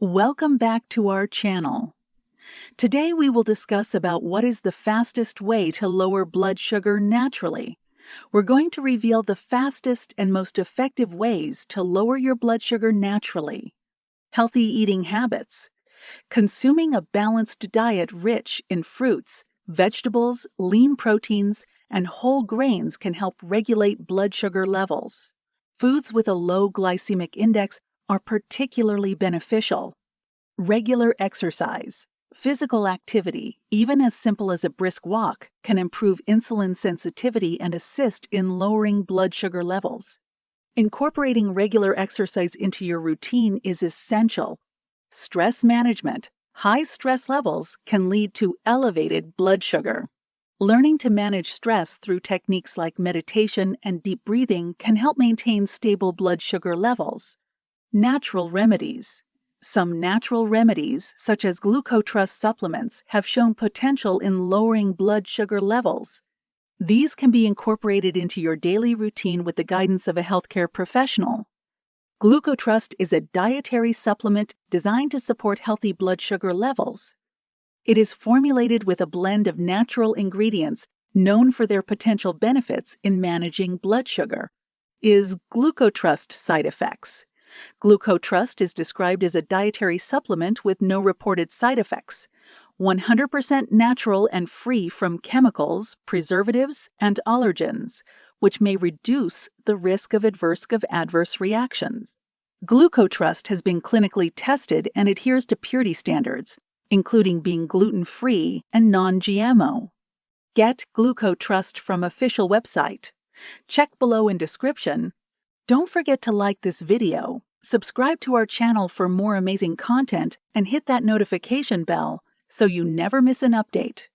Welcome back to our channel. Today we will discuss about what is the fastest way to lower blood sugar naturally. We're going to reveal the fastest and most effective ways to lower your blood sugar naturally. Healthy eating habits. Consuming a balanced diet rich in fruits, vegetables, lean proteins, and whole grains can help regulate blood sugar levels. Foods with a low glycemic index are particularly beneficial. Regular exercise. Physical activity, even as simple as a brisk walk, can improve insulin sensitivity and assist in lowering blood sugar levels. Incorporating regular exercise into your routine is essential. Stress management. High stress levels can lead to elevated blood sugar. Learning to manage stress through techniques like meditation and deep breathing can help maintain stable blood sugar levels. Natural remedies. Some natural remedies, such as GlucoTrust supplements, have shown potential in lowering blood sugar levels. These can be incorporated into your daily routine with the guidance of a healthcare professional. GlucoTrust is a dietary supplement designed to support healthy blood sugar levels. It is formulated with a blend of natural ingredients known for their potential benefits in managing blood sugar. Is GlucoTrust side effects? GlucoTrust is described as a dietary supplement with no reported side effects. 100% natural and free from chemicals, preservatives, and allergens, which may reduce the risk of adverse reactions. GlucoTrust has been clinically tested and adheres to purity standards, including being gluten-free and non-GMO. Get GlucoTrust from official website. Check below in description. Don't forget to like this video, subscribe to our channel for more amazing content, and hit that notification bell so you never miss an update.